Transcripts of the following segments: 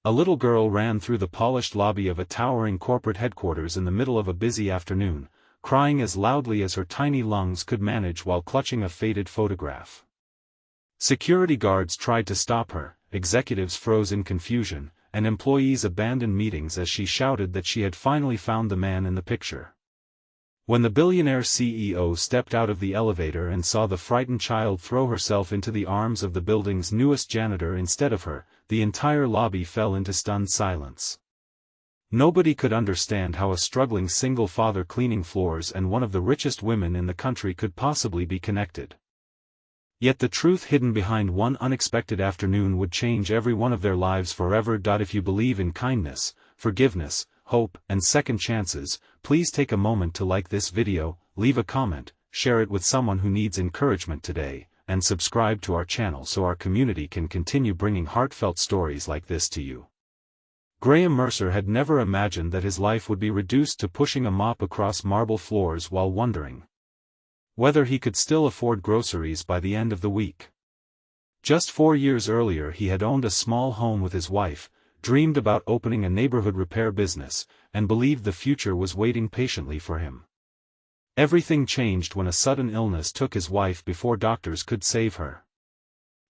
A little girl ran through the polished lobby of a towering corporate headquarters in the middle of a busy afternoon, crying as loudly as her tiny lungs could manage while clutching a faded photograph. Security guards tried to stop her, executives froze in confusion, and employees abandoned meetings as she shouted that she had finally found the man in the picture. When the Billionaire CEO stepped out of the elevator and saw the frightened child throw herself into the arms of the building's newest janitor instead of her, the entire lobby fell into stunned silence. Nobody could understand how a struggling single father cleaning floors and one of the richest women in the country could possibly be connected. Yet the truth hidden behind one unexpected afternoon would change every one of their lives forever. If you believe in kindness, forgiveness, hope, and second chances, please take a moment to like this video, leave a comment, share it with someone who needs encouragement today, and subscribe to our channel so our community can continue bringing heartfelt stories like this to you. Graham Mercer had never imagined that his life would be reduced to pushing a mop across marble floors while wondering whether he could still afford groceries by the end of the week. Just 4 years earlier he had owned a small home with his wife, dreamed about opening a neighborhood repair business, and believed the future was waiting patiently for him. Everything changed when a sudden illness took his wife before doctors could save her.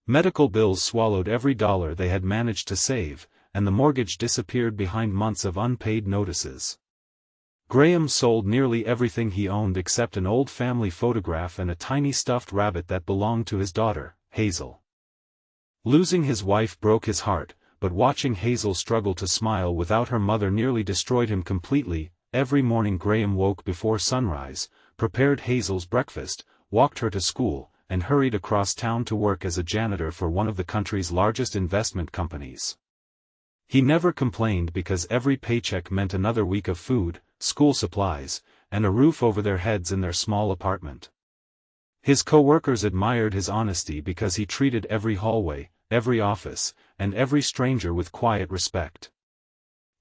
Medical bills swallowed every dollar they had managed to save, and the mortgage disappeared behind months of unpaid notices. Graham sold nearly everything he owned except an old family photograph and a tiny stuffed rabbit that belonged to his daughter, Hazel. Losing his wife broke his heart, but watching Hazel struggle to smile without her mother nearly destroyed him completely. Every morning Graham woke before sunrise, prepared Hazel's breakfast, walked her to school, and hurried across town to work as a janitor for one of the country's largest investment companies. He never complained because every paycheck meant another week of food, school supplies, and a roof over their heads in their small apartment. His co-workers admired his honesty because he treated every hallway, every office, and every stranger with quiet respect.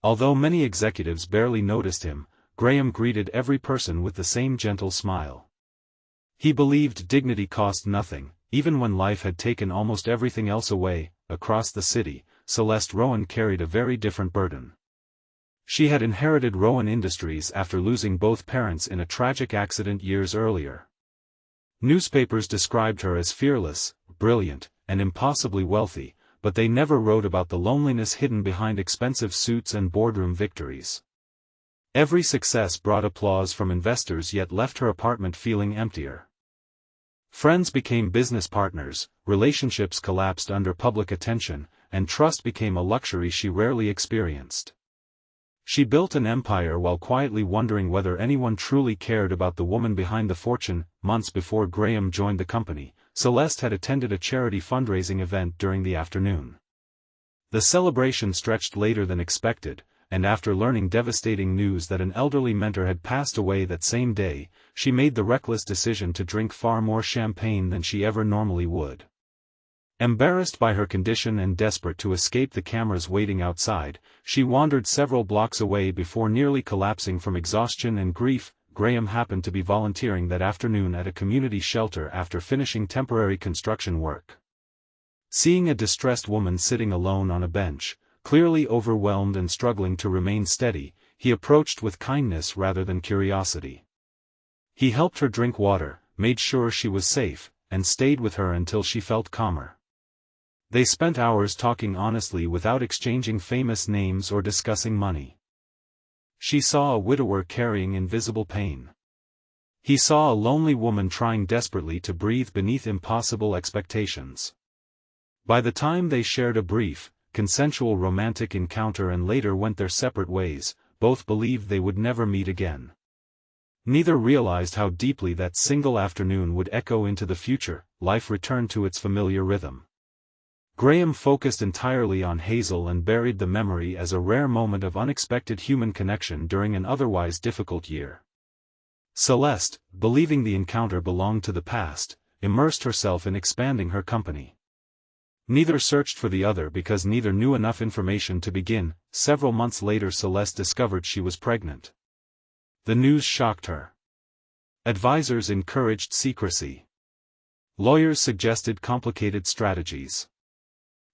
Although many executives barely noticed him, Graham greeted every person with the same gentle smile. He believed dignity cost nothing, even when life had taken almost everything else away. Across the city, Celeste Rowan carried a very different burden. She had inherited Rowan Industries after losing both parents in a tragic accident years earlier. Newspapers described her as fearless, brilliant, and impossibly wealthy, but they never wrote about the loneliness hidden behind expensive suits and boardroom victories. Every success brought applause from investors yet left her apartment feeling emptier. Friends became business partners, relationships collapsed under public attention, and trust became a luxury she rarely experienced. She built an empire while quietly wondering whether anyone truly cared about the woman behind the fortune. Months before Graham joined the company, Celeste had attended a charity fundraising event during the afternoon. The celebration stretched later than expected, and after learning devastating news that an elderly mentor had passed away that same day, she made the reckless decision to drink far more champagne than she ever normally would. Embarrassed by her condition and desperate to escape the cameras waiting outside, she wandered several blocks away before nearly collapsing from exhaustion and grief. Graham happened to be volunteering that afternoon at a community shelter after finishing temporary construction work. Seeing a distressed woman sitting alone on a bench, clearly overwhelmed and struggling to remain steady, he approached with kindness rather than curiosity. He helped her drink water, made sure she was safe, and stayed with her until she felt calmer. They spent hours talking honestly without exchanging famous names or discussing money. She saw a widower carrying invisible pain. He saw a lonely woman trying desperately to breathe beneath impossible expectations. By the time they shared a brief, consensual romantic encounter and later went their separate ways, both believed they would never meet again. Neither realized how deeply that single afternoon would echo into the future. Life returned to its familiar rhythm. Graham focused entirely on Hazel and buried the memory as a rare moment of unexpected human connection during an otherwise difficult year. Celeste, believing the encounter belonged to the past, immersed herself in expanding her company. Neither searched for the other because neither knew enough information to begin. Several months later Celeste discovered she was pregnant. The news shocked her. Advisors encouraged secrecy. Lawyers suggested complicated strategies.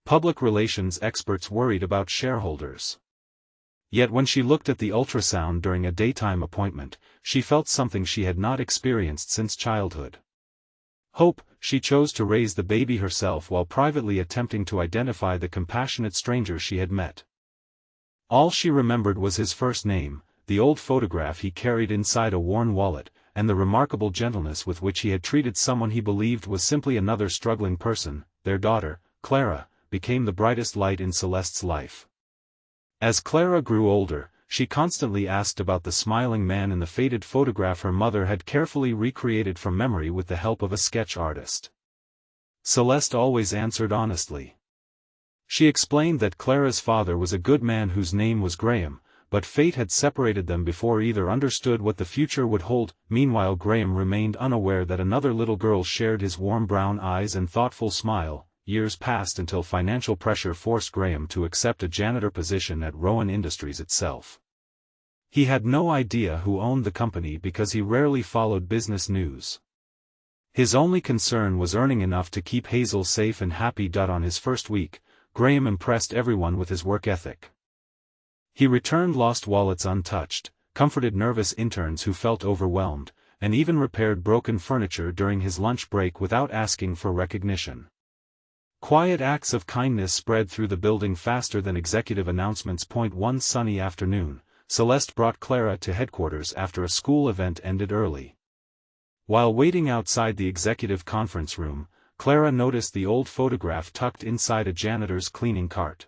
Public relations experts worried about shareholders. Yet when she looked at the ultrasound during a daytime appointment, she felt something she had not experienced since childhood. Hope. She chose to raise the baby herself while privately attempting to identify the compassionate stranger she had met. All she remembered was his first name, the old photograph he carried inside a worn wallet, and the remarkable gentleness with which he had treated someone he believed was simply another struggling person. Their daughter, Clara, became the brightest light in Celeste's life. As Clara grew older, she constantly asked about the smiling man in the faded photograph her mother had carefully recreated from memory with the help of a sketch artist. Celeste always answered honestly. She explained that Clara's father was a good man whose name was Graham, but fate had separated them before either understood what the future would hold. Meanwhile, Graham remained unaware that another little girl shared his warm brown eyes and thoughtful smile. Years passed until financial pressure forced Graham to accept a janitor position at Rowan Industries itself. He had no idea who owned the company because he rarely followed business news. His only concern was earning enough to keep Hazel safe and happy. On his first week, Graham impressed everyone with his work ethic. He returned lost wallets untouched, comforted nervous interns who felt overwhelmed, and even repaired broken furniture during his lunch break without asking for recognition. Quiet acts of kindness spread through the building faster than executive announcements. One sunny afternoon, Celeste brought Clara to headquarters after a school event ended early. While waiting outside the executive conference room, Clara noticed the old photograph tucked inside a janitor's cleaning cart.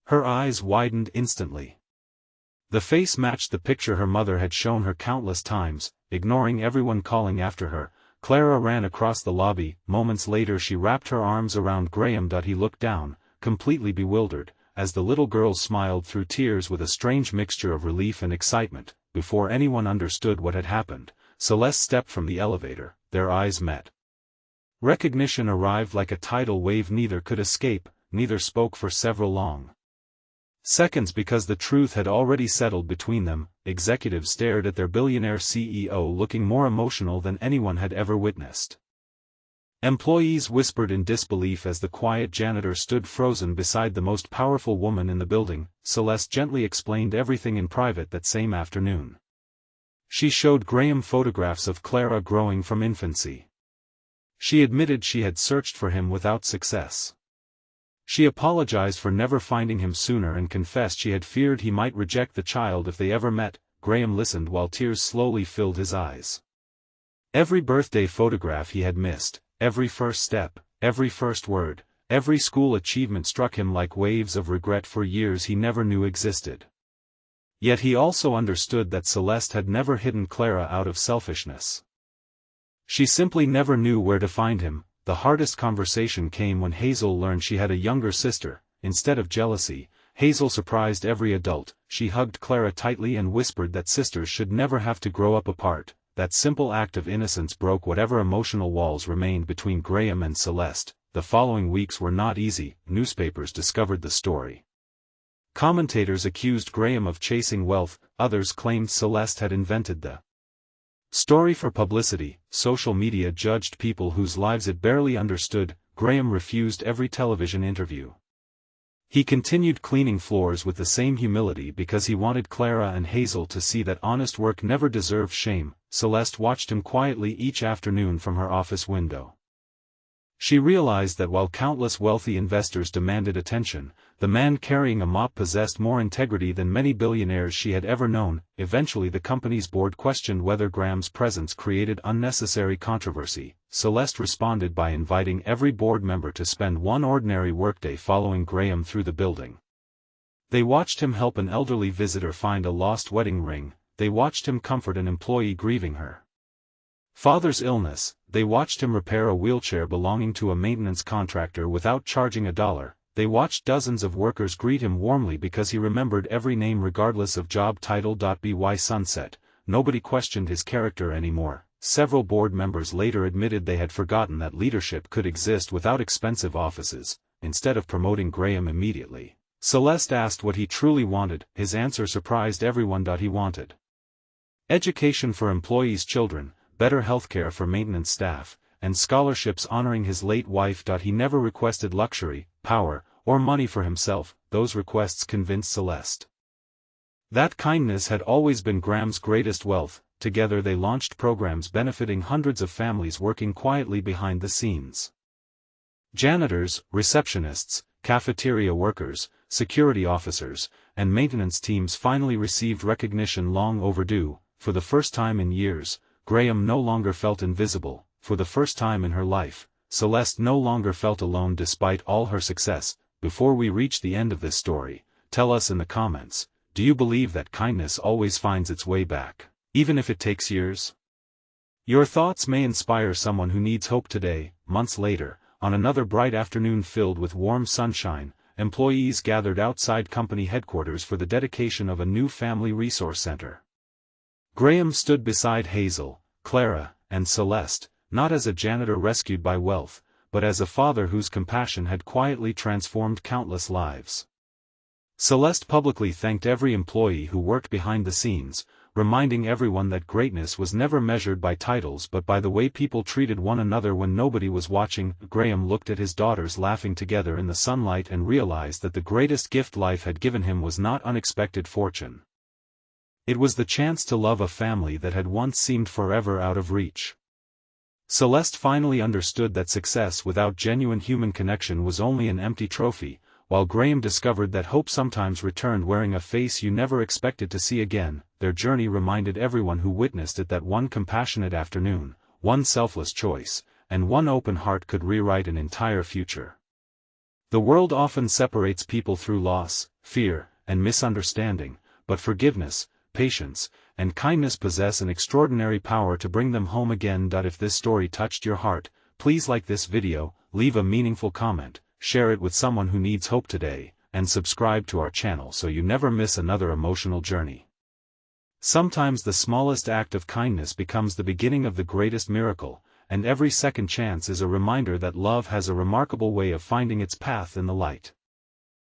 Her eyes widened instantly. The face matched the picture her mother had shown her countless times. Ignoring everyone calling after her, Clara ran across the lobby. Moments later she wrapped her arms around Graham. He looked down, completely bewildered, as the little girl smiled through tears with a strange mixture of relief and excitement. Before anyone understood what had happened, Celeste stepped from the elevator. Their eyes met. Recognition arrived like a tidal wave. Neither could escape, neither spoke for several long seconds because the truth had already settled between them. Executives stared at their billionaire CEO looking more emotional than anyone had ever witnessed. Employees whispered in disbelief as the quiet janitor stood frozen beside the most powerful woman in the building. Celeste gently explained everything in private that same afternoon. She showed Graham photographs of Clara growing from infancy. She admitted she had searched for him without success. She apologized for never finding him sooner and confessed she had feared he might reject the child if they ever met. Graham listened while tears slowly filled his eyes. Every birthday photograph he had missed, every first step, every first word, every school achievement struck him like waves of regret for years he never knew existed. Yet he also understood that Celeste had never hidden Clara out of selfishness. She simply never knew where to find him. The hardest conversation came when Hazel learned she had a younger sister. Instead of jealousy, Hazel surprised every adult. She hugged Clara tightly and whispered that sisters should never have to grow up apart. That simple act of innocence broke whatever emotional walls remained between Graham and Celeste. The following weeks were not easy. Newspapers discovered the story. Commentators accused Graham of chasing wealth, others claimed Celeste had invented the story for publicity. Social media judged people whose lives it barely understood. Graham refused every television interview. He continued cleaning floors with the same humility because he wanted Clara and Hazel to see that honest work never deserved shame. Celeste watched him quietly each afternoon from her office window. She realized that while countless wealthy investors demanded attention, the man carrying a mop possessed more integrity than many billionaires she had ever known. Eventually the company's board questioned whether Graham's presence created unnecessary controversy. Celeste responded by inviting every board member to spend one ordinary workday following Graham through the building. They watched him help an elderly visitor find a lost wedding ring. They watched him comfort an employee grieving her father's illness. They watched him repair a wheelchair belonging to a maintenance contractor without charging a dollar. They watched dozens of workers greet him warmly because he remembered every name regardless of job title. By sunset, nobody questioned his character anymore. Several board members later admitted they had forgotten that leadership could exist without expensive offices. Instead of promoting Graham immediately, Celeste asked what he truly wanted. His answer surprised everyone. He wanted education for employees' children, better healthcare for maintenance staff, and scholarships honoring his late wife. He never requested luxury, power, or money for himself. Those requests convinced Celeste that kindness had always been Graham's greatest wealth. Together they launched programs benefiting hundreds of families working quietly behind the scenes. Janitors, receptionists, cafeteria workers, security officers, and maintenance teams finally received recognition long overdue. For the first time in years, Graham no longer felt invisible. For the first time in her life, Celeste no longer felt alone despite all her success. Before we reach the end of this story, tell us in the comments, do you believe that kindness always finds its way back, even if it takes years? Your thoughts may inspire someone who needs hope today. Months later, on another bright afternoon filled with warm sunshine, employees gathered outside company headquarters for the dedication of a new family resource center. Graham stood beside Hazel, Clara, and Celeste, not as a janitor rescued by wealth, but as a father whose compassion had quietly transformed countless lives. Celeste publicly thanked every employee who worked behind the scenes, reminding everyone that greatness was never measured by titles but by the way people treated one another when nobody was watching. Graham looked at his daughters laughing together in the sunlight and realized that the greatest gift life had given him was not unexpected fortune. It was the chance to love a family that had once seemed forever out of reach. Celeste finally understood that success without genuine human connection was only an empty trophy, while Graham discovered that hope sometimes returned wearing a face you never expected to see again. Their journey reminded everyone who witnessed it that one compassionate afternoon, one selfless choice, and one open heart could rewrite an entire future. The world often separates people through loss, fear, and misunderstanding, but forgiveness, patience, and kindness possess an extraordinary power to bring them home again. If this story touched your heart, please like this video, leave a meaningful comment, share it with someone who needs hope today, and subscribe to our channel so you never miss another emotional journey. Sometimes the smallest act of kindness becomes the beginning of the greatest miracle, and every second chance is a reminder that love has a remarkable way of finding its path in the light.